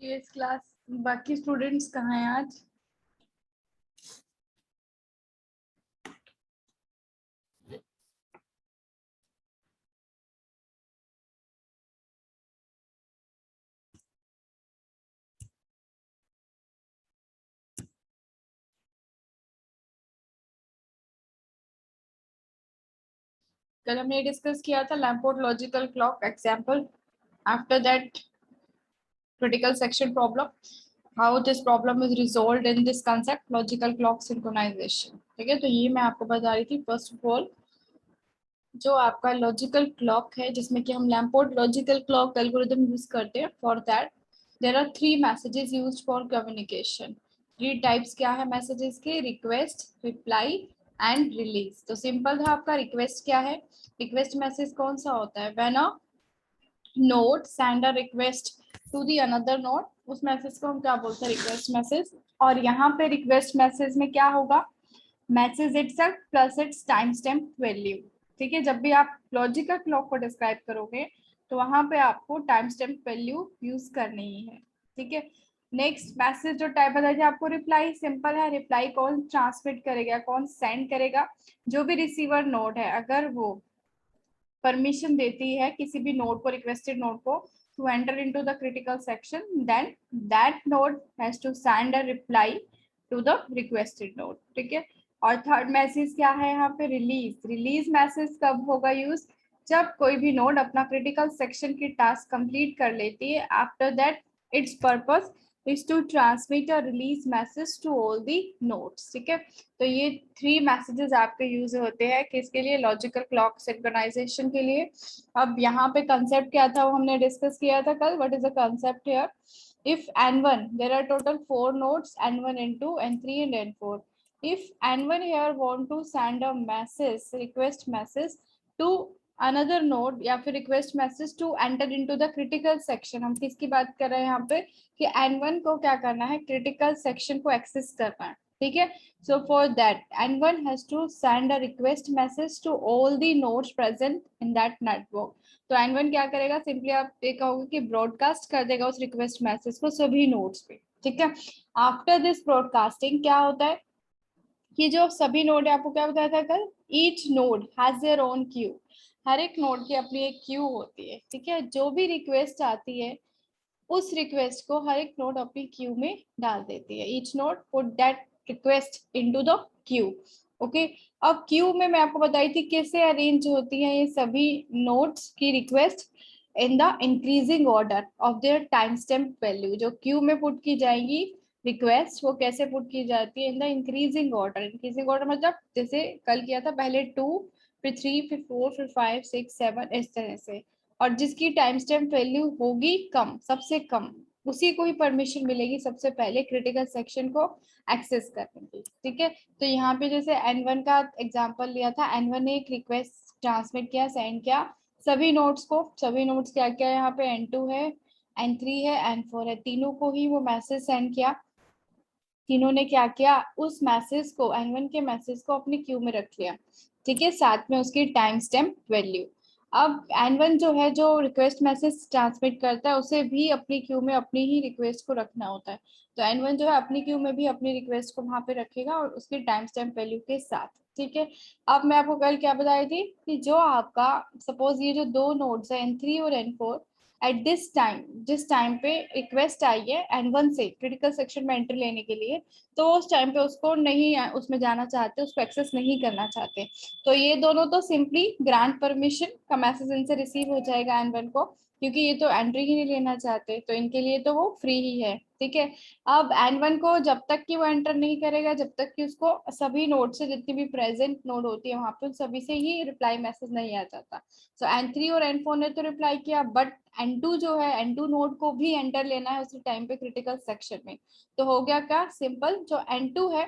US class. बाकी students कहाँ हैं आज? कल हमने डिस्कस किया था Lamport logical clock example, after that critical section problem, how this problem is resolved in this concept logical clock synchronization। ठीक है, तो ये मैं आपको बता रही थी। फर्स्ट ऑफ ऑल जो आपका लॉजिकल क्लॉक है जिसमें कि हम Lamport logical clock algorithm use करते हैं, for that there are 3 messages used for communication. 3 types क्या है मैसेजेस के? Request, reply and release. तो सिंपल था आपका। रिक्वेस्ट क्या है? रिक्वेस्ट मैसेज कौन सा होता है? When a node send a request to the another node, उस मैसेज को हम क्या बोलते हैं? Request message. और यहाँ पे रिक्वेस्ट मैसेज में क्या होगा? Message itself plus its time stamp value. ठीक है, जब भी आप लॉजिकल क्लॉक को डिस्क्राइब करोगे तो वहां पे आपको टाइम स्टैम्प वैल्यू यूज करनी ही है। ठीक है, नेक्स्ट मैसेज जो टाइप बताया था आपको, रिप्लाई। सिंपल है, रिप्लाई कौन ट्रांसमिट करेगा, कौन सेंड करेगा? जो भी रिसीवर नोड है, अगर वो परमिशन देती है किसी भी नोड को, रिक्वेस्टेड नोड को, to enter into the critical section, then that node has to send a reply to the requested node। ठीक है, और थर्ड मैसेज क्या है यहाँ पे? रिलीज। रिलीज मैसेज कब होगा यूज? जब कोई भी नोड अपना क्रिटिकल सेक्शन की टास्क कंप्लीट कर लेती है, after that it's purpose is to transmit a release message to all the nodes। ठीक है, तो ये 3 मैसेजेस आपके यूज होते हैं किसके लिए? लॉजिकल क्लॉक सिंक्रोनाइजेशन के लिए। अब यहाँ पे कंसेप्ट क्या था वो हमने डिस्कस किया था कल। What is the concept here? if n1 there are total 4 nodes, n1 n2 n3 and n4, if n1 here want to send a message, request message to another node या फिर request message to enter into the critical section, हम किसकी बात कर रहे हैं यहाँ पे कि n1 को क्या करना है? critical section को access करना है। ठीक है, so for that n1 has to send a request message to all the nodes present in that network। तो n1 क्या करेगा? सिंपली आप ये कहोगे कि ब्रॉडकास्ट कर देगा उस रिक्वेस्ट मैसेज को सभी नोड्स पे। ठीक है, आफ्टर दिस ब्रॉडकास्टिंग क्या होता है कि जो सभी नोड है, आपको क्या बताया था कल, each node has their own queue. हर एक नोड की अपनी एक क्यू होती है। ठीक है, जो भी रिक्वेस्ट आती है उस रिक्वेस्ट को हर एक नोड अपनी क्यू में डाल देती है। Each node put that request into the Q. Okay, अब क्यू में मैं आपको बताई थी कैसे अरेंज होती है ये सभी नोड्स की request in the increasing order of their time stamp value. जो क्यू में पुट की जाएगी रिक्वेस्ट वो कैसे पुट की जाती है? In the increasing order. Increasing order मतलब जैसे कल किया था, पहले 2 फिर 3 फिर 4 फिर 5 6 7 इस तरह से। और जिसकी टाइम स्टैम्प वैल्यू होगी कम, सबसे कम, उसी को ही परमिशन मिलेगी सबसे पहले क्रिटिकल सेक्शन को एक्सेस करने की। ठीक है, तो यहाँ पे जैसे n1 का एग्जांपल लिया था, n1 ने एक रिक्वेस्ट ट्रांसमिट किया, सेंड किया सभी नोड्स को। सभी नोड्स क्या क्या? यहाँ पे n2 है, n3 है, n4 है, तीनों को ही वो मैसेज सेंड किया। तीनों ने क्या किया? उस मैसेज को, n1 के मैसेज को अपनी क्यू में रख लिया। ठीक है, साथ में उसकी टाइम स्टैम्प वैल्यू। अब n1 जो है, जो रिक्वेस्ट मैसेज ट्रांसमिट करता है, उसे भी अपनी क्यू में अपनी ही रिक्वेस्ट को रखना होता है। तो n1 जो है अपनी क्यू में भी अपनी रिक्वेस्ट को वहां पे रखेगा और उसकी टाइम स्टैम्प वैल्यू के साथ। ठीक है, अब मैं आपको कल क्या बताई थी कि जो आपका सपोज ये जो 2 नोड्स है n3 और n4, एट दिस टाइम जिस टाइम पे रिक्वेस्ट आई है n1 से क्रिटिकल सेक्शन में एंट्री लेने के लिए, तो उस टाइम पे उसको नहीं, उसमें जाना चाहते, उसको एक्सेस नहीं करना चाहते, तो ये दोनों तो सिंपली ग्रांट परमिशन का मैसेज इनसे रिसीव हो जाएगा n1 को, क्योंकि ये तो एंट्री ही नहीं लेना चाहते, तो इनके लिए तो वो फ्री ही है। ठीक है, अब n1 को जब तक कि वो एंटर नहीं करेगा, जब तक कि उसको सभी नोड से, जितनी भी प्रेजेंट नोड होती है वहां पे, उन सभी से ही रिप्लाई मैसेज नहीं आ जाता। सो n3 और n4 ने तो रिप्लाई किया, बट n2 जो है, n2 नोड को भी एंटर लेना है उसी टाइम पे क्रिटिकल सेक्शन में। तो हो गया क्या? सिंपल, जो n2 है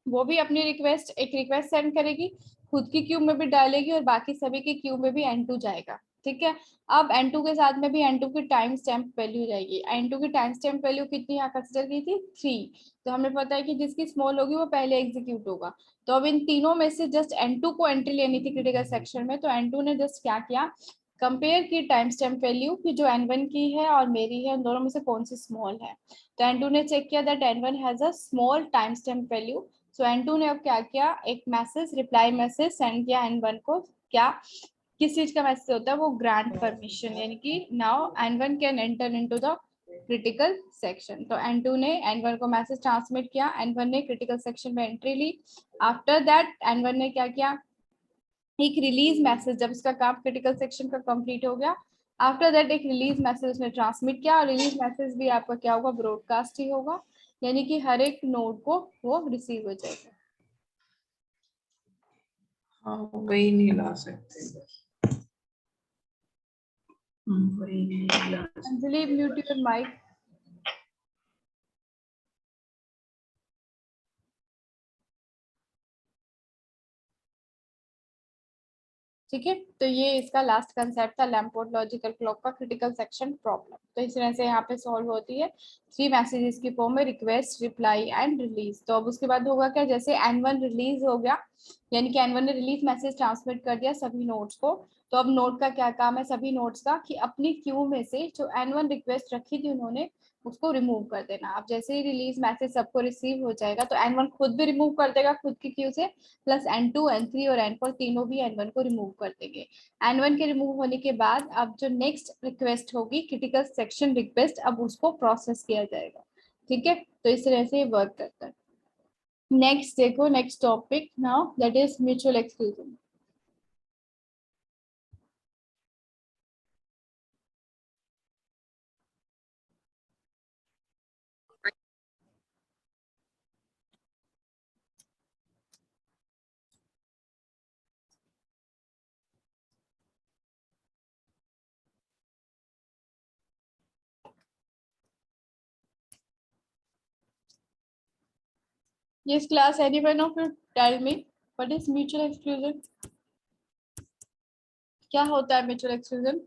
वो भी अपनी रिक्वेस्ट, एक रिक्वेस्ट सेंड करेगी, खुद की क्यू में भी डालेगी और बाकी सभी की क्यू में भी n2 जाएगा। ठीक है, अब n2 के साथ में भी n2 की टाइम स्टैम्प वैल्यू जाएगी। n2 की टाइम स्टैम्प वैल्यू कितनी यहाँ कंसिडर की थी? 3। तो हमें पता है कि जिसकी स्मॉल होगी वो पहले एग्जीक्यूट होगा। तो अब इन तीनों में से जस्ट n2 को एंट्री लेनी थी क्रिटिकल सेक्शन में, तो n2 ने जस्ट क्या किया? कंपेयर की टाइम स्टैम्प वैल्यू की जो N1 की है और मेरी है, उन दोनों में से कौन सी स्मॉल है। तो N2 ने चेक किया that N1 has a small time stamp value. So N2 ने अब क्या किया, एक मैसेज, रिप्लाई मैसेज सेंड किया N1 को। क्या, किस चीज का मैसेज होता है वो, ग्रांट परमिशन, यानी कि now N1 can enter into the critical section. तो N2 ने N1 को मैसेज ट्रांसमिट किया, N1 ने क्रिटिकल सेक्शन में एंट्री ली। आफ्टर दैट N1 ने क्या किया, एक रिलीज मैसेज, जब इसका काम क्रिटिकल सेक्शन का कंप्लीट हो गया, आफ्टर दैट एक रिलीज मैसेज उसने ट्रांसमिट किया। और रिलीज मैसेज भी आपका क्या होगा, ब्रॉडकास्ट ही होगा, यानी कि हर एक नोड को वो रिसीव हो जाएगा। हाँ वही नहीं ला सकते, वही नहीं ला सकते। Anjali, mute your mic. ठीक है, तो ये इसका लास्ट कंसेप्ट था लैम्पोर्ट लॉजिकल क्लॉक का क्रिटिकल सेक्शन प्रॉब्लम। तो इस तरह से यहाँ पे सॉल्व होती है 3 मैसेजेस की फॉर्म में, रिक्वेस्ट, रिप्लाई एंड रिलीज। तो अब उसके बाद होगा क्या, जैसे N1 रिलीज हो गया, यानी कि N1 ने रिलीज मैसेज ट्रांसमिट कर दिया सभी नोड्स को। तो अब नोड का क्या काम है, सभी नोड्स का, कि अपनी क्यू में से जो N1 रिक्वेस्ट रखी थी उन्होंने, उसको रिमूव कर देना। अब जैसे ही रिलीज मैसेज सबको रिसीव हो जाएगा तो N1 खुद भी रिमूव कर देगा खुद की क्यू से, प्लस N2, N3 और N4 तीनों भी N1 को रिमूव कर देंगे। N1 के रिमूव होने के बाद अब जो नेक्स्ट रिक्वेस्ट होगी, क्रिटिकल सेक्शन रिक्वेस्ट, अब उसको प्रोसेस किया जाएगा। ठीक है, तो इस तरह से वर्क करता है। नेक्स्ट देखो, next topic now that is mutual exclusion. Yes, class, anyone of you tell me what is mutual exclusion? क्या होता है mutual exclusion?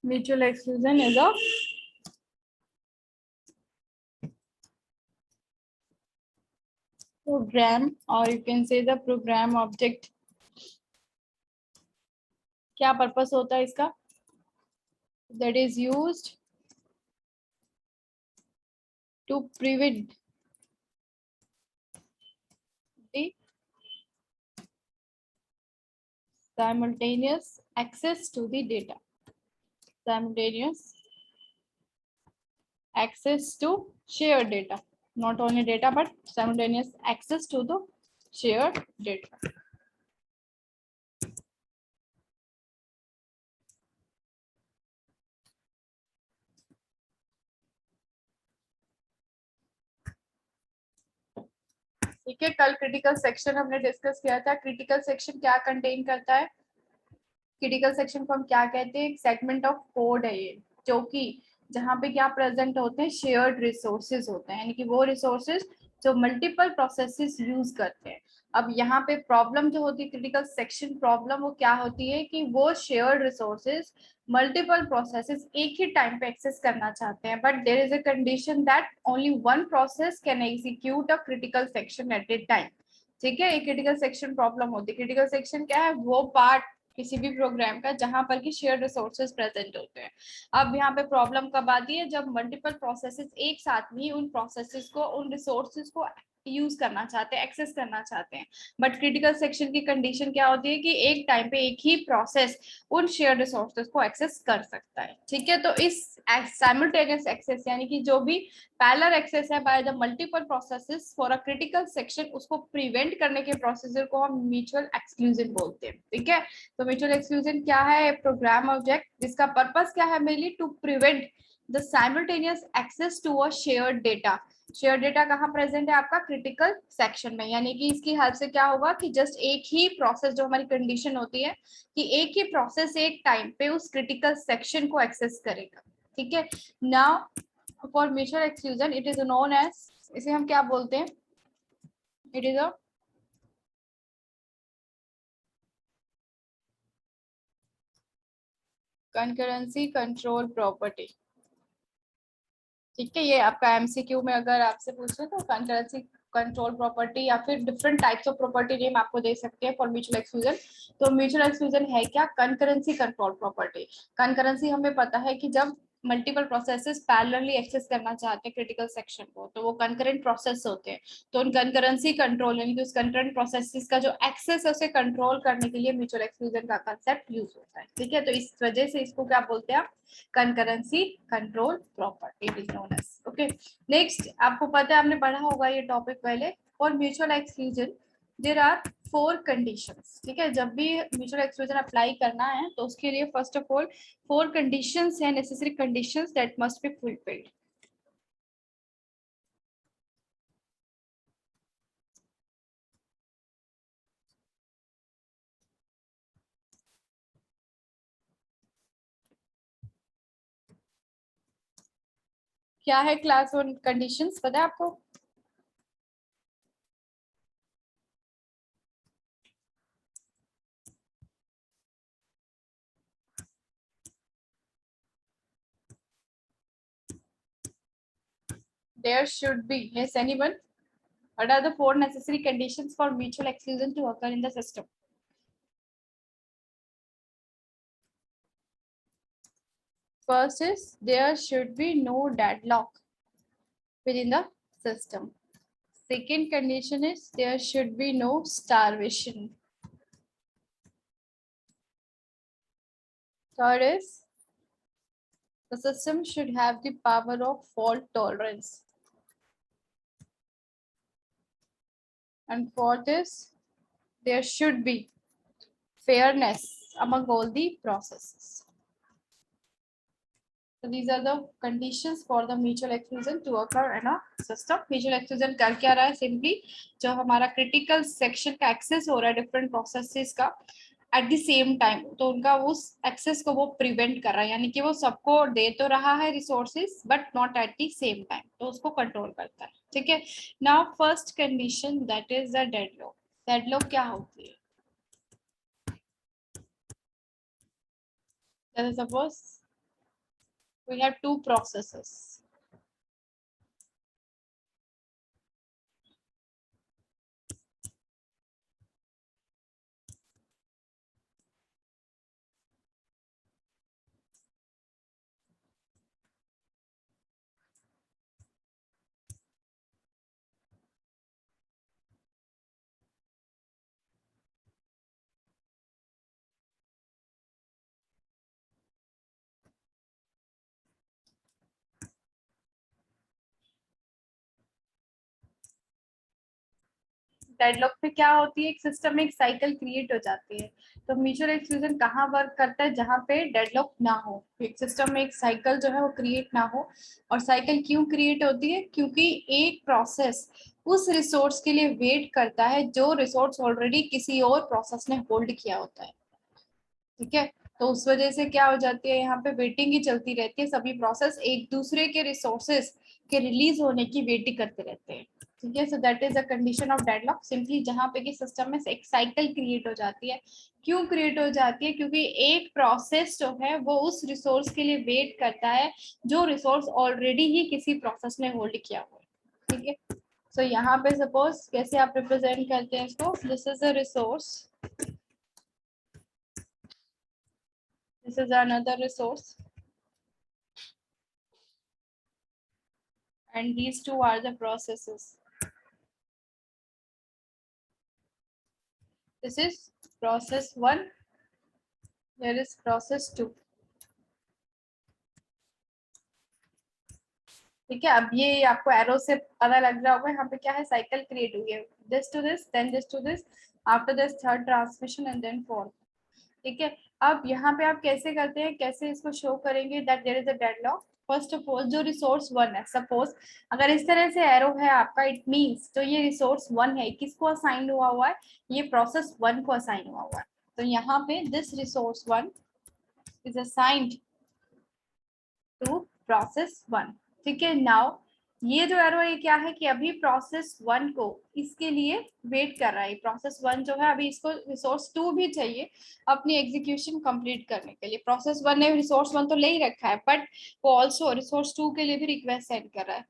Mutual exclusion is a program, or you can say the program object. क्या purpose होता है इसका? That is used to prevent the simultaneous access to the data. Simultaneous access to shared data. Not only data, but simultaneous access to the shared data. ठीक है, कल critical section हमने discuss किया था। क्रिटिकल सेक्शन क्या contain करता है? Critical section को हम क्या कहते हैं? एक सेगमेंट ऑफ कोड है ये, जो कि जहाँ पे क्या प्रेजेंट होते हैं, शेयर्ड रिसोर्सेज होते हैं, यानी कि वो रिसोर्सेज जो मल्टीपल प्रोसेसेस यूज करते हैं। अब यहाँ पे प्रॉब्लम जो होती है, क्रिटिकल सेक्शन प्रॉब्लम, वो क्या होती है कि वो शेयर्ड रिसोर्सेज मल्टीपल प्रोसेसेस एक ही टाइम पे एक्सेस करना चाहते हैं, but there is a condition that only one process can execute a critical section at a time. ठीक है, एक क्रिटिकल सेक्शन प्रॉब्लम होती है। क्रिटिकल सेक्शन क्या है, वो पार्ट किसी भी प्रोग्राम का जहां पर कि शेयर रिसोर्सेज प्रेजेंट होते हैं। अब यहाँ पे प्रॉब्लम कब आती है, जब मल्टीपल प्रोसेसेस एक साथ में उन प्रोसेसेस को, उन रिसोर्सेज को यूज करना चाहते हैं, एक्सेस करना चाहते हैं। बट क्रिटिकल सेक्शन की कंडीशन क्या होती है कि एक टाइम पे एक ही प्रोसेस उन शेयर रिसोर्सेज को एक्सेस कर सकता है। ठीक है, तो इस साइमल्टेनियस एक्सेस, यानी कि जो भी पैरेलल एक्सेस है by the multiple processes for a critical section, उसको प्रिवेंट करने के प्रोसीजर को हम म्यूचुअल एक्सक्लूजन बोलते हैं। ठीक है, तो म्यूचुअल एक्सक्लूजन क्या है? प्रोग्राम ऑब्जेक्ट जिसका पर्पस क्या है, mainly to prevent the simultaneous access to a shared data. Share data कहाँ प्रेजेंट है आपका? क्रिटिकल सेक्शन में। यानी कि इसकी हेल्प से क्या होगा कि जस्ट एक ही प्रोसेस, जो हमारी कंडीशन होती है कि एक ही प्रोसेस एक टाइम पे उस क्रिटिकल सेक्शन को एक्सेस करेगा। ठीक है, now for mutual exclusion it is known as, इसे हम क्या बोलते हैं? It is a concurrency control property. ठीक है, ये आपका एमसीक्यू में अगर आपसे पूछे तो कंकरेंसी कंट्रोल प्रॉपर्टी या फिर different types of property name आपको दे सकते हैं फॉर म्यूचुअल एक्सक्लूजन। तो म्यूचुअल एक्सक्लूजन है क्या? Concurrency control property. कंकरेंसी हमें पता है कि जब मल्टीपल प्रोसेसेस पैरेलली एक्सेस करना चाहते हैं क्रिटिकल सेक्शन को, तो वो कंकरेंट प्रोसेस होते हैं। तो उन कंकरेंसी कंट्रोल यानी कि उस कंकरेंट प्रोसेसेस का जो एक्सेस है उसे कंट्रोल करने के लिए म्यूचुअल एक्सक्लूजन का कांसेप्ट यूज होता है। ठीक है, तो इस वजह से इसको क्या बोलते हैं? Concurrency control property is known as. Okay, next आपको पता है, आपने पढ़ा होगा ये टॉपिक पहले। For mutual exclusion there are 4 conditions. ठीक है, जब भी म्यूचुअल एक्सक्लूजन अप्लाई करना है तो उसके लिए फर्स्ट ऑफ ऑल 4 कंडीशंस है, necessary conditions that must be fulfilled. क्या है क्लास 1 कंडीशंस, पता है आपको? There should be, yes, anyone? What are the 4 necessary conditions for mutual exclusion to occur in the system? First is there should be no deadlock within the system. Second condition is there should be no starvation. Third is the system should have the power of fault tolerance. And fourth is there should be fairness among all the processes. So these are the conditions for the mutual exclusion to occur in a system. Mutual exclusion कर क्या रहा है? Simply जो हमारा critical section का access हो रहा है different processes का at the same time, तो उनका उस access को वो prevent कर रहा है, यानी कि वो सबको दे तो रहा है resources but not at the same time, तो उसको control करता है। ठीक है, now first condition that is the deadlock. Deadlock क्या होती है? Suppose we have 2 processes. Deadlock पे क्या होती है? एक सिस्टम में एक साइकिल क्रिएट हो जाती है। तो म्यूचुअल एक्सक्लूजन कहाँ वर्क करता है? जहाँ पे डेडलॉक ना हो, एक सिस्टम में एक साइकिल जो है वो क्रिएट ना हो। और साइकिल क्यों क्रिएट होती है? क्योंकि एक प्रोसेस उस रिसोर्स के लिए वेट करता है जो रिसोर्स ऑलरेडी किसी और प्रोसेस ने होल्ड किया होता है। ठीक है, तो उस वजह से क्या हो जाती है, यहाँ पे वेटिंग ही चलती रहती है। सभी प्रोसेस एक दूसरे के रिसोर्सेस के रिलीज होने की वेट करते रहते हैं। ठीक है, so that is a condition of deadlock. Simply जहाँ पे कि सिस्टम में एक साइकिल क्रिएट हो जाती है। क्यों क्रिएट हो जाती है? क्योंकि एक प्रोसेस जो है वो उस रिसोर्स के लिए वेट करता है जो रिसोर्स ऑलरेडी ही किसी प्रोसेस ने होल्ड किया हुआ है। ठीक है, सो यहाँ पे सपोज कैसे आप रिप्रेजेंट करते हैं इसको, this is a resource, this is another resource, and these two are the processes. This is process 1, here is process 2. ठीक है, अब ये आपको एरो से पता लग रहा होगा यहाँ पे क्या है, साइकिल क्रिएट हुई है, this to this then this to this, after this third transmission and then fourth. ठीक है, अब यहाँ पे आप कैसे करते हैं, कैसे इसको शो करेंगे that there is a deadlock? First of all जो रिसोर्स 1 है, सपोज अगर इस तरह से एरो है आपका, इट मींस तो ये रिसोर्स 1 है, किसको असाइन हुआ है? ये प्रोसेस 1 को असाइन हुआ है। तो यहाँ पे this resource 1 is assigned to process 1। ठीक है, नाउ ये जो एरो है क्या है कि अभी प्रोसेस 1 को इसके लिए वेट कर रहा है। प्रोसेस 1 जो है अभी इसको रिसोर्स 2 भी चाहिए अपनी एग्जीक्यूशन कंप्लीट करने के लिए। प्रोसेस 1 ने रिसोर्स 1 तो ले ही रखा है, बट वो ऑल्सो रिसोर्स 2 के लिए भी रिक्वेस्ट सेंड कर रहा है।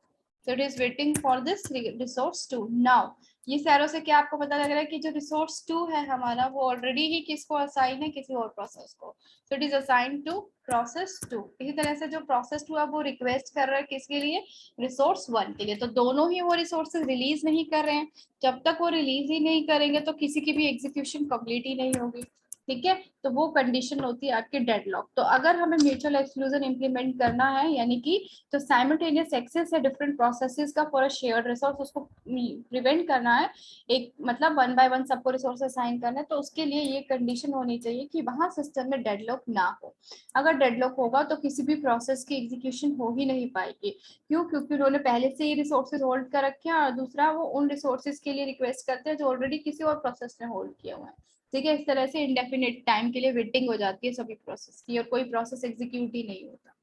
सो it is waiting for this resource 2। Now ये एरो से क्या आपको पता लग रहा है कि जो रिसोर्स 2 है हमारा वो ऑलरेडी ही किसको असाइन है, किसी और प्रोसेस को। So it is assigned to process 2। इसी तरह से जो प्रोसेस 2 अब वो रिक्वेस्ट कर रहा है किसके लिए, रिसोर्स 1 के लिए। तो दोनों ही वो रिसोर्सेज रिलीज नहीं कर रहे हैं। जब तक वो रिलीज ही नहीं करेंगे तो किसी की भी एग्जीक्यूशन कंप्लीट ही नहीं होगी। ठीक है, तो वो कंडीशन होती है आपकी डेडलॉक। तो अगर हमें म्यूचुअल एक्सक्लूजन इंप्लीमेंट करना है, यानी कि जो साइमल्टेनियस एक्सेस है डिफरेंट प्रोसेसेस का फॉर अ शेयर्ड रिसोर्स, उसको प्रिवेंट करना है, एक मतलब 1 बाय 1 सबको रिसोर्स असाइन करना है, तो उसके लिए ये कंडीशन होनी चाहिए कि वहां सिस्टम में डेडलॉक ना हो। अगर डेडलॉक होगा तो किसी भी प्रोसेस की एग्जीक्यूशन हो ही नहीं पाएगी। क्यों? क्योंकि उन्होंने पहले से ही रिसोर्सेज होल्ड कर रखे हैं, और दूसरा वो उन रिसोर्सेज के लिए रिक्वेस्ट करते हैं जो ऑलरेडी किसी और प्रोसेस ने होल्ड किया हुआ है। ठीक है, इस तरह से इंडेफिनिट टाइम के लिए वेटिंग हो जाती है सभी प्रोसेस की, और कोई प्रोसेस एग्जीक्यूट ही नहीं होता।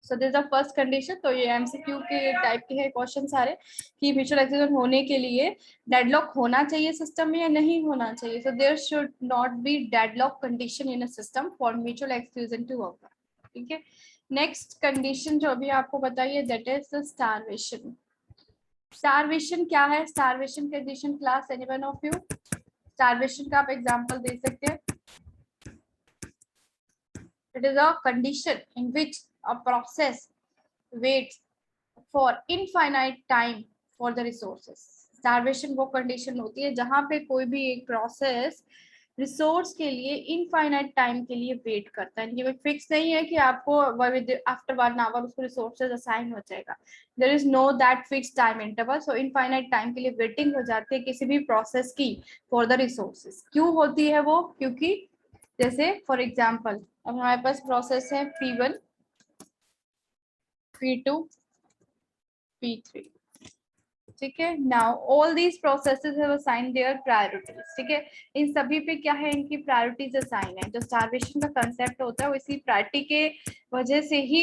So this the first condition. तो ये एमसीक्यू के टाइप के हैं क्वेश्चन सारे, कि म्यूचुअल एक्सक्लूजन होने के लिए डेडलॉक होना चाहिए सिस्टम में या नहीं होना चाहिए। So there should not be deadlock condition in a system for mutual exclusion to work. ठीक है, नेक्स्ट कंडीशन जो अभी आपको बताइए, that is the starvation. Starvation क्या है? Starvation condition class, anyone of you? Starvation का आप एग्जांपल दे सकते हैं। It is a condition in which a process waits for infinite time for the resources. Starvation वो कंडीशन होती है जहां पे कोई भी एक प्रोसेस रिसोर्स के लिए इनफाइनाइट टाइम के लिए वेट करता है। ये फिक्स नहीं है कि आपको आफ्टर 1 आवर उसको रिसोर्सेज असाइन हो जाएगा। There is no that fix time interval. So infinite time के लिए वेटिंग हो जाती है किसी भी प्रोसेस की फॉर द रिसोर्सेज। क्यों होती है वो? क्योंकि जैसे फॉर एग्जाम्पल अब हमारे पास प्रोसेस है P1, P2, P3। ठीक है, now all these processes have assign there priorities. ठीक है, इन सभी पे क्या है, इनकी प्रायोरिटीज असाइन है। जो स्टारवेशन का कंसेप्ट होता है वो इसी प्रायोरिटी के वजह से ही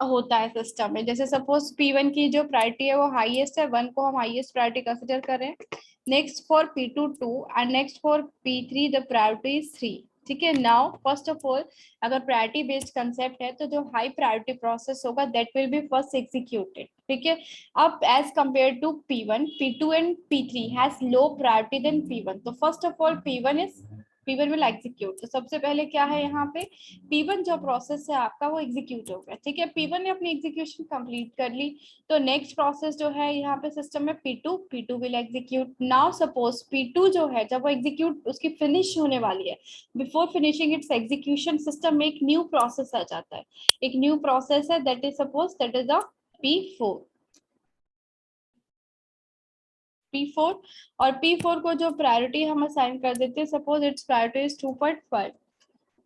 होता है सिस्टम में। जैसे सपोज P1 की जो प्रायोरिटी है वो हाईएस्ट है, 1 को हम हाईएस्ट प्रायोरिटी कंसिडर कर रहे हैं। Next for P2 2 and next for P3 the priority is 3। ठीक है, नाउ फर्स्ट ऑफ ऑल अगर प्रायोरिटी बेस्ड कंसेप्ट है तो जो हाई प्रायोरिटी प्रोसेस होगा that will be first executed. ठीक है, अब as compared to P1, P2 and P3 has low priority than P1. तो first of all P1 will execute। तो सबसे पहले क्या है यहाँ पे, P1 जो प्रोसेस है आपका वो एग्जीक्यूट हो गया। ठीक है, P1 ने अपनी एग्जीक्यूशन कंप्लीट कर ली। तो नेक्स्ट प्रोसेस जो है यहाँ पे सिस्टम में P2 will execute. Now suppose P2 जो है जब वो एग्जीक्यूट उसकी फिनिश होने वाली है, before finishing it's execution system में एक न्यू प्रोसेस आ जाता है। एक न्यू प्रोसेस है that is suppose that is the P4। P4 और P4 को जो प्रायोरिटी हम असाइन कर देते हैं, सपोज इट्स प्रायोरिटी इज 2.5।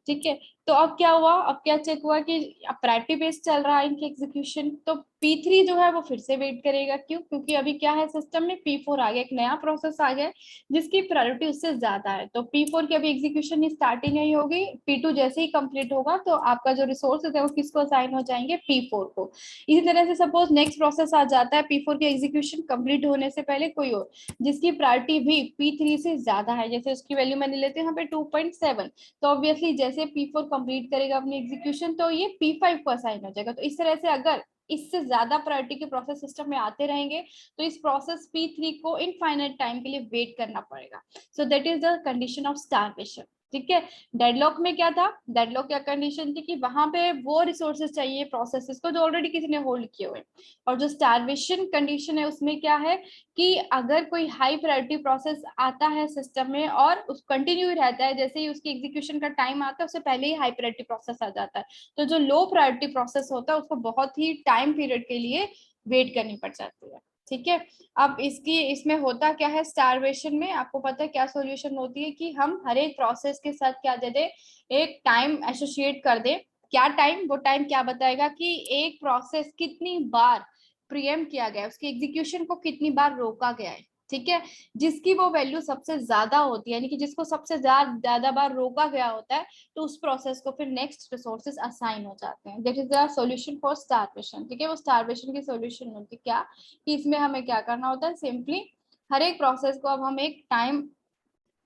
ठीक है, तो अब क्या हुआ, अब क्या चेक हुआ कि प्रायोरिटी बेस चल रहा है इनकी एग्जीक्यूशन। तो P3 जो है वो फिर से वेट करेगा। क्यों? क्योंकि अभी क्या है सिस्टम में P4 आ गया, एक नया प्रोसेस आ गया जिसकी प्रायोरिटी उससे ज्यादा है। तो P4 की अभी एग्जीक्यूशन स्टार्ट ही नहीं होगी। P2 जैसे ही कंप्लीट होगा तो आपका जो रिसोर्सेज है वो किसको असाइन हो जाएंगे, P4 को। इसी तरह से सपोज नेक्स्ट प्रोसेस आ जाता है P4 की एग्जीक्यूशन कंप्लीट होने से पहले कोई और, जिसकी प्रायोरिटी भी P3 से ज्यादा है। जैसे उसकी वैल्यू मैंने लेते हैं यहाँ पे 2.7। तो ऑब्वियसली जैसे P4 कंप्लीट करेगा अपनी एग्जीक्यूशन तो ये P5 को असाइन हो जाएगा। तो इस तरह से अगर इससे ज्यादा प्रायोरिटी के प्रोसेस सिस्टम में आते रहेंगे तो इस प्रोसेस P3 को इनफाइनाइट टाइम के लिए वेट करना पड़ेगा। So that is the condition of starvation. ठीक है, डेडलॉक में क्या था, डेडलॉक क्या कंडीशन थी कि वहां पे वो रिसोर्सेज चाहिए प्रोसेसेस को जो ऑलरेडी किसी ने होल्ड किए हुए। और जो स्टारवेशन कंडीशन है उसमें क्या है कि अगर कोई हाई प्रायोरिटी प्रोसेस आता है सिस्टम में और उस कंटिन्यू रहता है, जैसे ही उसकी एग्जीक्यूशन का टाइम आता है उससे पहले ही हाई प्रायोरिटी प्रोसेस आ जाता है, तो जो लो प्रायोरिटी प्रोसेस होता है उसको बहुत ही टाइम पीरियड के लिए वेट करनी पड़ जाती है। ठीक है, अब इसमें होता क्या है, स्टारवेशन में आपको पता है क्या सॉल्यूशन होती है कि हम हर एक प्रोसेस के साथ क्या दे दे, एक टाइम एसोसिएट कर दे। क्या टाइम? वो टाइम क्या बताएगा कि एक प्रोसेस कितनी बार प्रीएम्प्ट किया गया है, उसकी एग्जीक्यूशन को कितनी बार रोका गया है। ठीक है, जिसकी वो वैल्यू सबसे ज्यादा होती है, यानी कि जिसको सबसे ज्यादा बार रोका गया होता है, तो उस प्रोसेस को फिर नेक्स्ट रिसोर्सेज असाइन हो जाते हैं। That is the solution for starvation. ठीक है, वो स्टारवेशन की सॉल्यूशन होती है क्या, कि इसमें हमें क्या करना होता है, सिंपली हर एक प्रोसेस को अब हम एक टाइम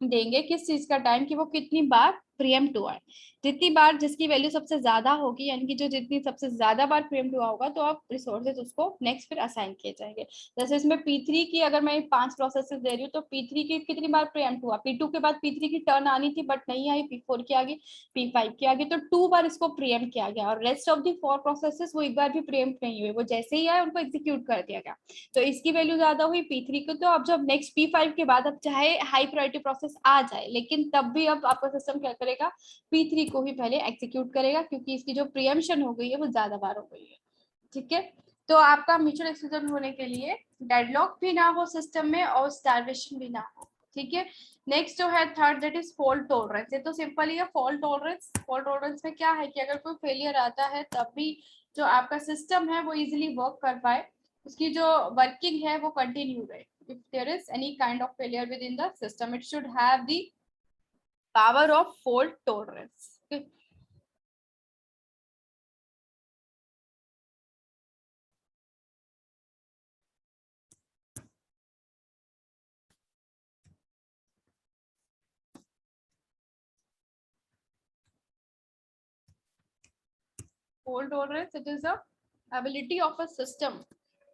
देंगे, किस चीज का टाइम, कि वो कितनी बार प्रीएम्प्ट हुआ है। जितनी बार जिसकी वैल्यू सबसे ज्यादा होगी, यानी कि जो जितनी सबसे ज्यादा बार प्रीएम्प्ट हुआ होगा, तो आप रिसोर्सेज उसको नेक्स्ट फिर असाइन किए जाएंगे। जैसे इसमें P3 की अगर मैं 5 प्रोसेसेस दे रही हूँ, तो P3 की कितनी बार प्रीएम्प्ट हुआ, P2 के बाद P3 की टर्न आनी थी बट नहीं आई, P4 की आ गई, P5 की आ गई, तो 2 बार इसको प्रीएम्प्ट किया गया। और रेस्ट ऑफ दी 4 प्रोसेसेस वो एक बार भी प्रीएम्प्ट नहीं हुए, वो जैसे ही आए उनको एग्जीक्यूट कर दिया गया। तो इसकी वैल्यू ज्यादा हुई P3 को, तो अब जब नेक्स्ट P5 के बाद अब चाहे हाई प्रायोरिटी प्रोसेस आ जाए, लेकिन तब भी अब आपका सिस्टम क्या करेगा, P3 को ही पहले एग्जीक्यूट करेगा, क्योंकि इसकी जो प्रीएम्पशन हो गई है वो ज्यादा बार हो गई है। ठीक है, तो आपका म्यूचुअल एक्सक्लूजन होने के लिए डेडलॉक भी ना हो सिस्टम में और स्टारवेशन भी ना हो। ठीक है, नेक्स्ट जो है third, that is fault tolerance. ये तो सिंपल ही है, फॉल्ट टॉलरेंस। फॉल्ट टॉलरेंस में क्या है कि अगर कोई फेलियर आता है तब भी जो आपका सिस्टम है वो इजिली वर्क कर पाए, उसकी जो वर्किंग है वो कंटिन्यू रहे। If there is any kind of failure within the system, it should have the power of fault tolerance. Okay. Fault tolerance, it is the ability of a system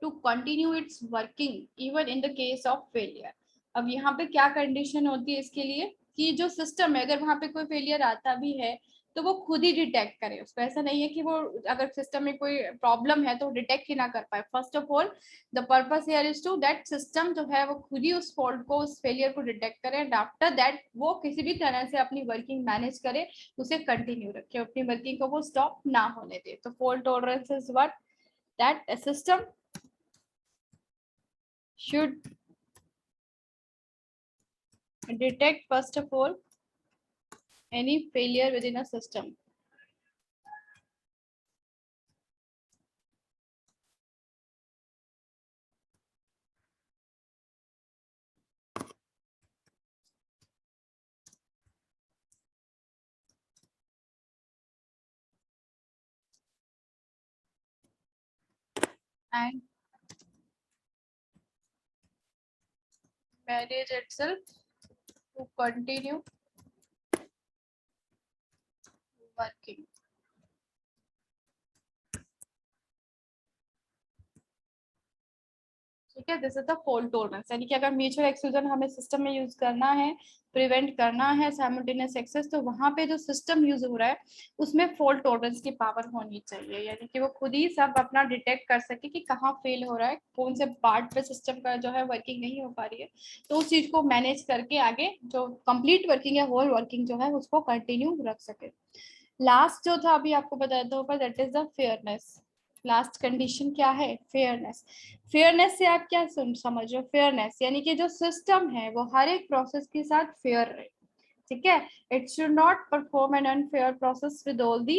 to continue its working even in the case of failure. अब यहाँ पे क्या condition होती है इसके लिए, कि जो सिस्टम है अगर वहां पे कोई फेलियर आता भी है तो वो खुद ही डिटेक्ट करे उसको। ऐसा नहीं है कि वो अगर सिस्टम में कोई प्रॉब्लम है तो डिटेक्ट ही ना कर पाए। First of all the purpose here is to that system जो है वो खुद ही उस फॉल्ट को, उस फेलियर को डिटेक्ट करे, एंड आफ्टर दैट वो किसी भी तरह से अपनी वर्किंग मैनेज करे, उसे कंटिन्यू रखे, अपनी वर्किंग को वो स्टॉप ना होने दे। तो fault tolerance is what, that a system should detect first of all any failure within a system. And manage itself to continue working. ठीक है, this is the fault tolerance. यानी कि अगर म्यूचुअल एक्सक्लूजन हमें system में use करना है, prevent करना है साइमल्टेनियस एक्सेस, तो वहां पे जो सिस्टम यूज हो रहा है उसमें फॉल्ट टॉलरेंस की पावर होनी चाहिए, यानी कि वो खुद ही सब अपना डिटेक्ट कर सके कि कहाँ फेल हो रहा है, कौन से पार्ट पे सिस्टम का जो है वर्किंग नहीं हो पा रही है, तो उस चीज को मैनेज करके आगे जो कंप्लीट वर्किंग है, होल वर्किंग जो है उसको कंटिन्यू रख सके। लास्ट जो था अभी आपको बताया था ऊपर, that is the fairness. Last condition क्या है, फेयरनेस। फेयरनेस से आप क्या समझ रहे हो, फेयरनेस यानी कि जो सिस्टम है वो हर एक प्रोसेस के साथ फेयर रहे। ठीक है, it should not perform an unfair process with all the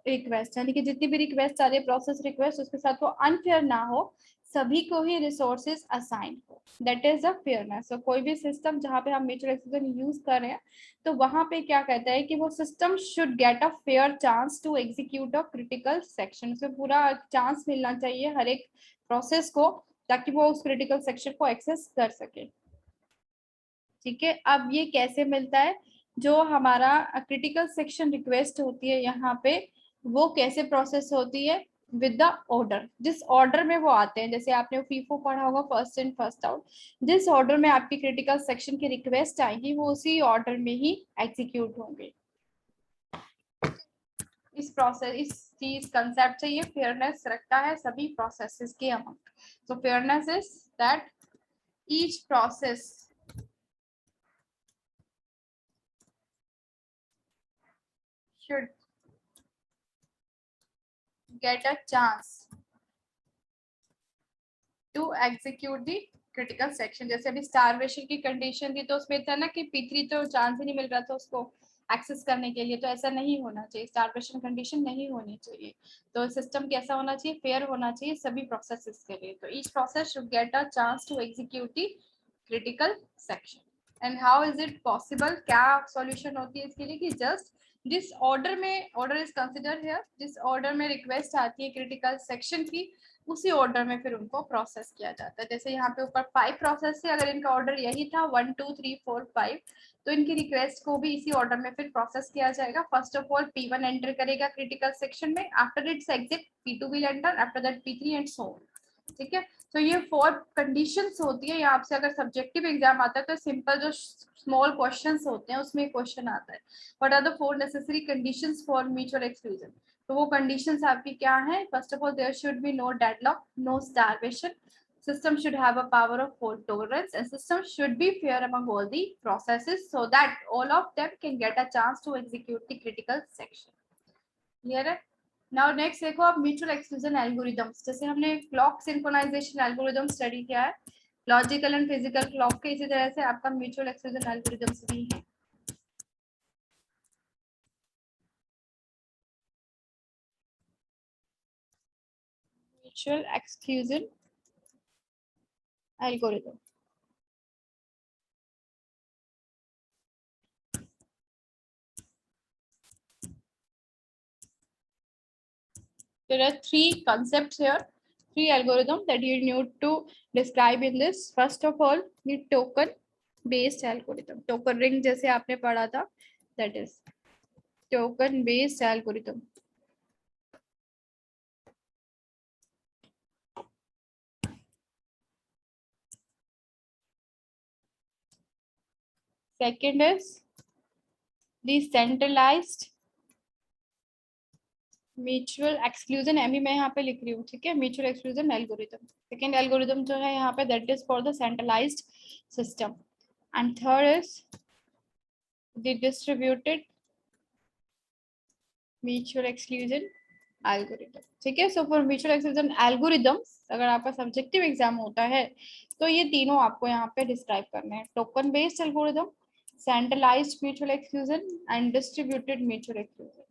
request, यानी कि जितनी भी रिक्वेस्ट आ रही है, प्रोसेस रिक्वेस्ट, उसके साथ वो अनफेयर ना हो, सभी को ही रिसोर्सेज असाइन हो। That is the fairness. तो कोई भी सिस्टम जहाँ पे हम म्यूचुअल एक्सक्लूजन यूज कर रहे हैं, तो वहां पे क्या कहता है कि वो system should get a fair chance to execute a critical section. उसे पूरा चांस मिलना चाहिए हर एक प्रोसेस को, ताकि वो उस क्रिटिकल सेक्शन को एक्सेस कर सके। ठीक है, अब ये कैसे मिलता है, जो हमारा क्रिटिकल सेक्शन रिक्वेस्ट होती है यहाँ पे, वो कैसे प्रोसेस होती है, विद द ऑर्डर, जिस ऑर्डर में वो आते हैं। जैसे आपने फीफो पढ़ा होगा, फर्स्ट इन फर्स्ट आउट, जिस ऑर्डर में आपकी क्रिटिकल सेक्शन की रिक्वेस्ट आएगी वो उसी ऑर्डर में ही एग्जीक्यूट होंगे। इस प्रोसेस, इस चीज कंसेप्ट से ये फेयरनेस रखता है सभी प्रोसेसेस के among. So fairness is that each process should get a chance to execute the critical section। जैसे अभी स्टारवेशन की कंडीशन थी तो उसमें था ना कि P3 तो चांस ही नहीं मिल रहा था उसको एक्सेस करने के लिए, तो ऐसा नहीं होना चाहिए, स्टारवेशन कंडीशन नहीं होनी चाहिए। तो सिस्टम कैसा होना चाहिए, फेयर होना चाहिए सभी प्रोसेसेस के लिए। तो each process should get a chance to execute the critical section. And how is it possible? क्या solution होती है इसके लिए कि just जिस ऑर्डर में, ऑर्डर इज कंसिडर हियर, जिस ऑर्डर में रिक्वेस्ट आती है क्रिटिकल सेक्शन की, उसी ऑर्डर में फिर उनको प्रोसेस किया जाता है। जैसे यहाँ पे ऊपर 5 प्रोसेस है, अगर इनका ऑर्डर यही था 1 2 3 4 5, तो इनकी रिक्वेस्ट को भी इसी ऑर्डर में फिर प्रोसेस किया जाएगा। First of all P1 enter करेगा क्रिटिकल सेक्शन में, after it's exit P2 will enter, after that P3 and so on. ठीक है, तो ये 4 कंडीशंस होती है। यहाँ से अगर सब्जेक्टिव एग्जाम आता है तो सिंपल जो स्मॉल क्वेश्चंस होते हैं उसमें क्वेश्चन आता है, what are the 4 necessary conditions for mutual exclusion. तो वो कंडीशंस आपकी क्या है? First of all there should be no deadlock, no starvation, system should have a power of fault tolerance, and system should be fair among all the processes so that all of them can get a chance to execute the critical section. Clear है? Now next देखो आप mutual exclusion algorithms, जैसे हमने clock synchronisation algorithm study किया है, logical and physical clock के, इसी तरह से आपका म्यूचुअल एक्सक्लूजन एल्गोरिदम्स भी है। Mutual exclusion algorithm, there are 3 concepts here, 3 algorithms that you need to describe in this. First of all, the token based algorithm, token ring जैसे आपने पढ़ा था, that is token based algorithm. Second is the centralized mutual exclusion, एम मैं यहाँ पे लिख रही हूँ, ठीक है, mutual exclusion algorithm. Second algorithm जो है यहाँ पे, that is for the centralized system, and third is the distributed mutual exclusion algorithm. ठीक है, so for mutual exclusion algorithms अगर आपका सब्जेक्टिव एग्जाम होता है तो ये तीनों आपको यहाँ पे डिस्क्राइब करने हैं, token based algorithm, centralized mutual exclusion and distributed mutual exclusion.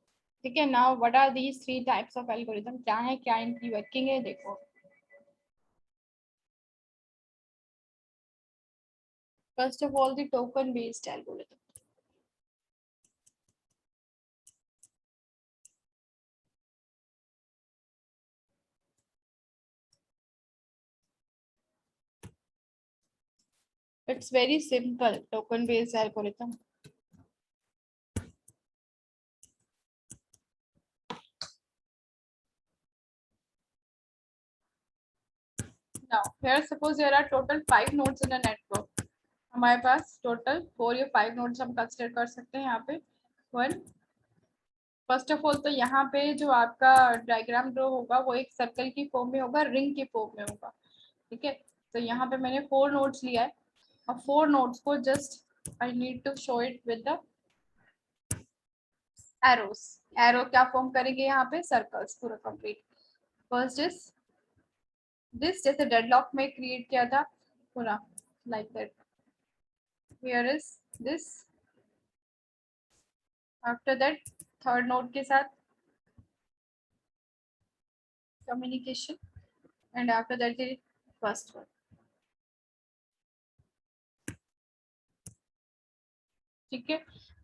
ठीक है, now what are these 3 types of algorithm, क्या है, क्या इनकी वर्किंग है, देखो। First of all the token based algorithm, it's very simple, token based algorithm. Now here suppose there are total 5 nodes in a network, हमारे पास total 4 या 5 nodes हम consider कर सकते हैं यहाँ पे। 1 फर्स्ट ऑफ ऑल तो यहाँ पे जो आपका डायग्राम ड्रॉ होगा वो एक सर्कल की फॉर्म में होगा, रिंग की फॉर्म में होगा। ठीक है, तो यहाँ पे मैंने 4 नोड्स लिया है, और 4 नोड्स को just I need to show it with the arrows. Arrow क्या फॉर्म करेंगे यहाँ पे, सर्कल्स पूरा कंप्लीट। फर्स्ट इज दिस, जैसे डेडलॉक में क्रिएट किया था पूरा like that, here is this, after that third node के साथ communication, and after that the first one. ठीक है,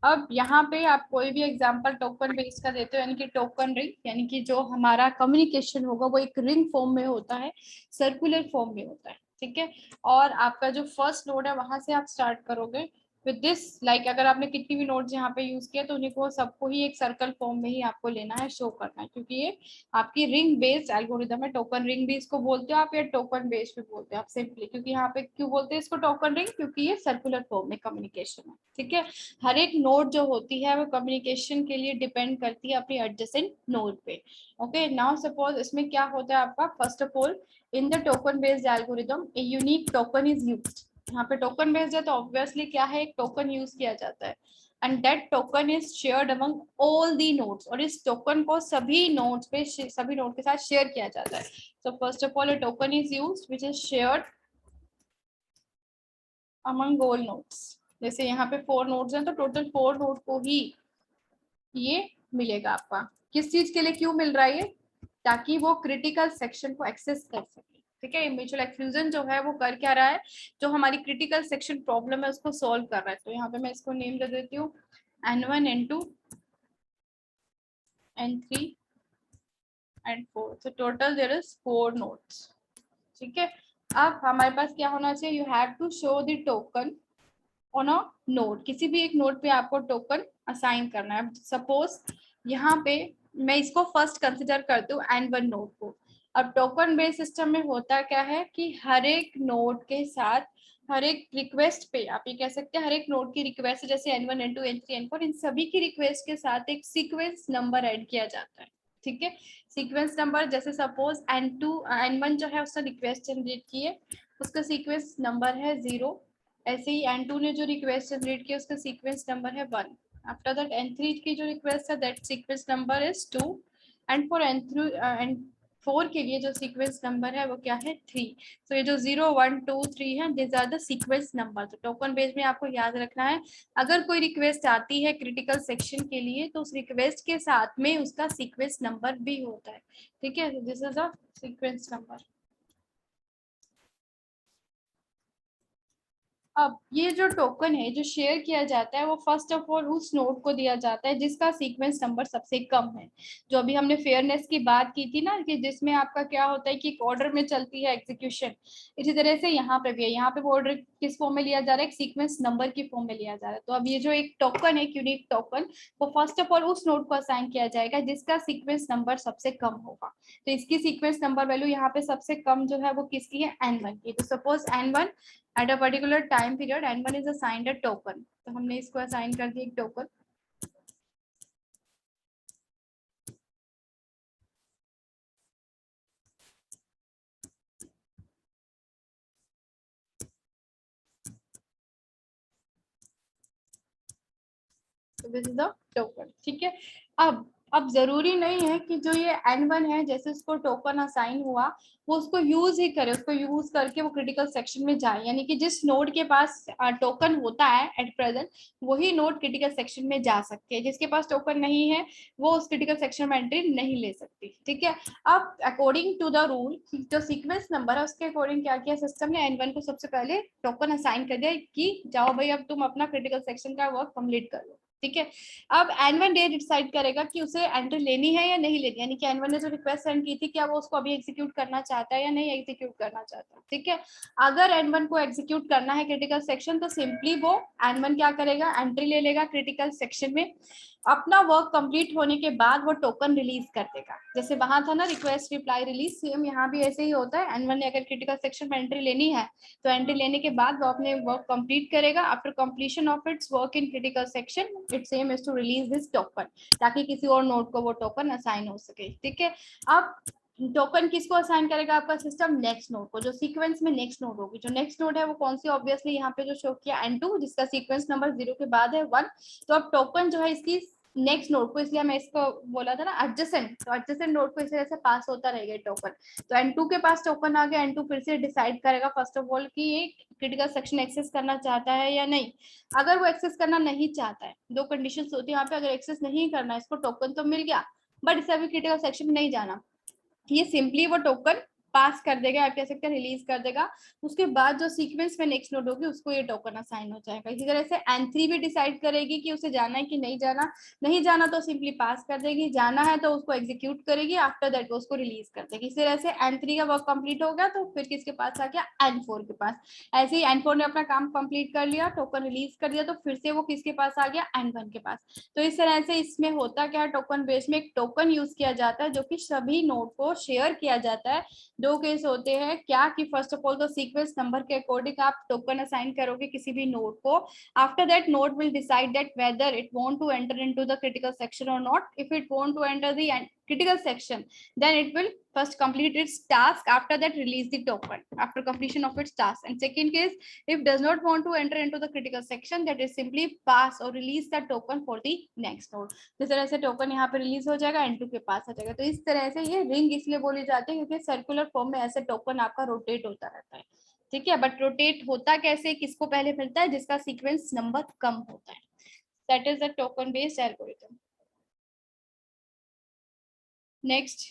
अब यहाँ पे आप कोई भी एग्जांपल टोकन बेस्ड का देते हो, यानी कि टोकन रिंग, यानी कि जो हमारा कम्युनिकेशन होगा वो एक रिंग फॉर्म में होता है, सर्कुलर फॉर्म में होता है। ठीक है, और आपका जो फर्स्ट नोड है वहां से आप स्टार्ट करोगे विद दिस, लाइक अगर आपने कितनी भी नोड्स यहाँ पे यूज किया तो उन्हीं को सबको ही एक सर्कल फॉर्म में ही आपको लेना है, शो करना है, क्योंकि ये आपकी रिंग बेस्ड एल्गोरिथम है। टोकन रिंग भी इसको बोलते हो आप, या टोकन बेस्ड भी बोलते हो आप सिंपली, क्योंकि यहाँ पे क्यों बोलते हैं इसको टोकन रिंग, क्योंकि ये सर्कुलर फॉर्म में कम्युनिकेशन है। ठीक है, हर एक नोड जो होती है वो कम्युनिकेशन के लिए डिपेंड करती है अपनी एडजेसेंट नोड पे। ओके, नाउ सपोज इसमें क्या होता है आपका, first of all in the token based algorithm a unique token is used. यहाँ पे टोकन बेस्ड है तो ऑब्वियसली क्या है, एक टोकन यूज किया जाता है, and that token is shared among all the nodes, और इस टोकन को सभी नोड्स पे, सभी नोड के साथ शेयर किया जाता है। So first of all A token is used which is shared among all nodes. जैसे यहाँ पे 4 नोड्स हैं तो टोटल 4 नोड को ही ये मिलेगा आपका। किस चीज के लिए क्यों मिल रहा है ये, ताकि वो क्रिटिकल सेक्शन को एक्सेस कर सके। ठीक है, म्यूचुअल एक्सक्लूजन जो है वो कर क्या रहा है, जो हमारी क्रिटिकल सेक्शन प्रॉब्लम है उसको सॉल्व कर रहा है। तो यहाँ पे मैं इसको नेम दे देती हूँ N1, N2, N3 and 4. So total there is 4 nodes. ठीक है, अब हमारे पास क्या होना चाहिए, you have to show the token on a node. किसी भी एक नोड पे आपको टोकन असाइन करना है। सपोज यहाँ पे मैं इसको फर्स्ट कंसिडर करती हूँ N1 नोड को। अब टोकन बेस्ड सिस्टम में होता क्या है कि हर एक नोड के साथ हर एक रिक्वेस्ट पे, आप ये कह सकते हैं हर एक नोड की रिक्वेस्ट, जैसे N1, N2, N3, N4, इन सभी की रिक्वेस्ट के साथ एक सीक्वेंस नंबर ऐड किया जाता है। ठीक है, सीक्वेंस नंबर, जैसे सपोज N1 जो है उसने रिक्वेस्ट जनरेट की है, उसका सीक्वेंस नंबर है 0। ऐसे ही N2 ने जो रिक्वेस्ट जनरेट किया उसका सीक्वेंस नंबर है 1। आफ्टर दैट N3 की जो रिक्वेस्ट है that sequence number is 2 and for N4 के लिए जो सीक्वेंस नंबर है वो क्या है 3। तो ये जो 0, 1, 2, 3 है, this are the sequence number. तो टोकन बेस में आपको याद रखना है, अगर कोई रिक्वेस्ट आती है क्रिटिकल सेक्शन के लिए तो उस रिक्वेस्ट के साथ में उसका सीक्वेंस नंबर भी होता है। ठीक है, this is a sequence number. अब ये जो टोकन है जो शेयर किया जाता है वो फर्स्ट ऑफ ऑल उस नोड को दिया जाता है जिसका सीक्वेंस नंबर सबसे कम है। जो अभी हमने फेयरनेस की बात की थी ना, कि जिसमें आपका क्या होता है कि एक ऑर्डर में चलती है एग्जीक्यूशन, इसी तरह से यहाँ पे भी है। यहाँ पे वो ऑर्डर किस फॉर्म में लिया जा रहा है, एक सीक्वेंस नंबर की फॉर्म में लिया जा रहा है। तो अब ये जो एक टोकन है, यूनिक टोकन, वो फर्स्ट ऑफ ऑल उस नोड को असाइन किया जाएगा जिसका सीक्वेंस नंबर सबसे कम होगा। तो इसकी सीक्वेंस नंबर वैल्यू यहाँ पे सबसे कम जो है वो किसकी है, N1 की। तो suppose N1 at a particular time period, N1 is assigned a token। तो हमने इसको असाइन कर दिया एक टोकन। तो दिस इज द टोकन। ठीक है, अब जरूरी नहीं है कि जो ये N1 है जैसे उसको टोकन असाइन हुआ वो उसको यूज ही करे, उसको यूज करके वो क्रिटिकल सेक्शन में जाए। यानी कि जिस नोड के पास टोकन होता है एट प्रेजेंट, वही नोड क्रिटिकल सेक्शन में जा सकते हैं। जिसके पास टोकन नहीं है वो उस क्रिटिकल सेक्शन में एंट्री नहीं ले सकती। ठीक है, अब अकॉर्डिंग टू द रूल, जो सीक्वेंस नंबर है उसके अकॉर्डिंग क्या किया सिस्टम ने, N1 को सबसे पहले टोकन असाइन कर दिया कि जाओ भाई अब तुम अपना क्रिटिकल सेक्शन का वर्क कंप्लीट कर लो। ठीक है, अब N1 डे डिसाइड करेगा कि उसे एंट्री लेनी है या नहीं लेनी, यानी कि N1 ने जो रिक्वेस्ट सेंड की थी क्या वो उसको अभी एग्जीक्यूट करना चाहता है या नहीं एग्जीक्यूट करना चाहता। ठीक है, अगर N1 को एग्जीक्यूट करना है क्रिटिकल सेक्शन तो सिंपली वो N1 क्या करेगा, एंट्री ले लेगा क्रिटिकल सेक्शन में। अपना वर्क कंप्लीट होने के बाद वो टोकन रिलीज कर देगा। जैसे वहां था ना रिक्वेस्ट रिप्लाई रिलीज, सेम यहाँ भी ऐसे ही होता है। N1 ने अगर क्रिटिकल सेक्शन में एंट्री लेनी है तो एंट्री लेने के बाद वो अपने वर्क कंप्लीट करेगा। After completion of its work in critical section its aim is to release this token, ताकि किसी और नोड को वो टोकन असाइन हो सके। ठीक है, अब टोकन किसको असाइन करेगा आपका सिस्टम, नेक्स्ट नोड को, जो सीक्वेंस में नेक्स्ट नोड होगी। जो नेक्स्ट नोड है वो कौन सी, ऑब्वियसली यहाँ पे जो शो किया N2 जिसका सीक्वेंस नंबर 0 के बाद है 1। तो अब टोकन जो है इसकी नेक्स्ट नोड को, इसलिए मैं इसको बोला था ना एडजेसेंट, तो एडजेसेंट नोड को इस तरह से पास होता रहेगा टोकन। तो N2 के पास टोकन आ गया, N2 फिर से डिसाइड करेगा फर्स्ट ऑफ ऑल कि ये क्रिटिकल सेक्शन एक्सेस करना चाहता है या नहीं। अगर वो एक्सेस करना नहीं चाहता है, दो कंडीशंस होती है यहाँ पे, अगर एक्सेस नहीं करना है, इसको टोकन तो मिल गया बट इसे अभी क्रिटिकल सेक्शन में नहीं जाना, ये सिंपली वो टोकन पास कर देगा, आप कह सकते हैं रिलीज कर देगा। उसके बाद जो सीक्वेंस में नेक्स्ट नोड होगी उसको ये टोकन असाइन हो जाएगा। इसी तरह से N3 भी डिसाइड करेगी कि उसे जाना है कि नहीं जाना। नहीं जाना तो सिंपली पास कर देगी, जाना है तो उसको एग्जीक्यूट करेगी, आफ्टर दैट वो उसको रिलीज कर देगी। इस तरह से N3 का वर्क कंप्लीट हो गया तो फिर किसके पास आ गया, N4 के पास। ऐसे ही N4 ने अपना काम कंप्लीट कर लिया, टोकन रिलीज कर दिया, तो फिर से वो किसके पास आ गया, N1 के पास। तो इस तरह से इसमें होता क्या है, टोकन बेस में एक टोकन यूज किया जाता है जो कि सभी नोड को शेयर किया जाता है। दो केस होते हैं क्या, कि फर्स्ट ऑफ ऑल तो सीक्वेंस नंबर के अकॉर्डिंग आप टोकन असाइन करोगे किसी भी नोड को। After that node will decide that whether it want to enter into the critical section और not. If it want to enter the critical section then it will first complete its task, after that release the token after completion of its task. And second case, if does not want to enter into the critical section, that is simply pass or release the token for the next node। इस तरह से token यहाँ पे release हो जाएगा, N2 के पास आ जाएगा। तो इस तरह से ये रिंग इसलिए बोली जाती है क्योंकि सर्कुलर फॉर्म में ऐसे टोकन आपका रोटेट होता रहता है। ठीक है, बट रोटेट होता कैसे, किसको पहले मिलता है, जिसका सीक्वेंस नंबर कम होता है। That is the token based algorithm. Next,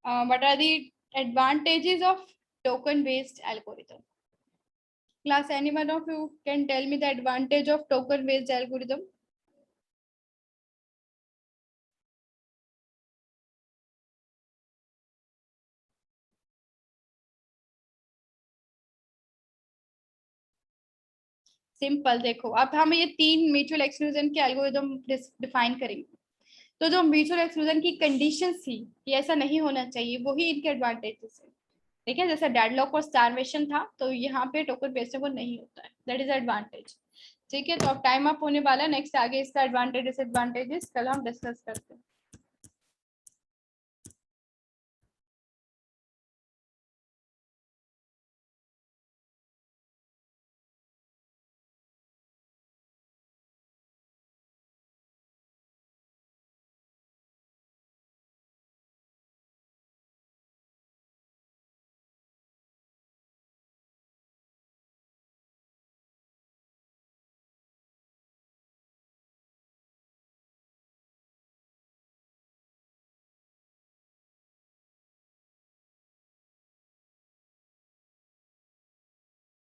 what are the advantages of token based algorithm. Class, anyone of you can tell me the advantage of token based algorithm? Simple, देखो अब हम ये 3 mutual exclusion के algorithm define करेंगे। तो जो mutual exclusion की condition थी कि ऐसा नहीं होना चाहिए, वही इनके एडवांटेजेस है। ठीक है, जैसे डेडलॉक और स्टारवेशन था, तो यहाँ पे टोकन बेस्ड वो नहीं होता है, दैट इज एडवांटेज। ठीक है, तो अब टाइम अप होने वाला है। नेक्स्ट आगे इसका एडवांटेज डिसएडवांटेजेस कल हम डिस्कस करते हैं।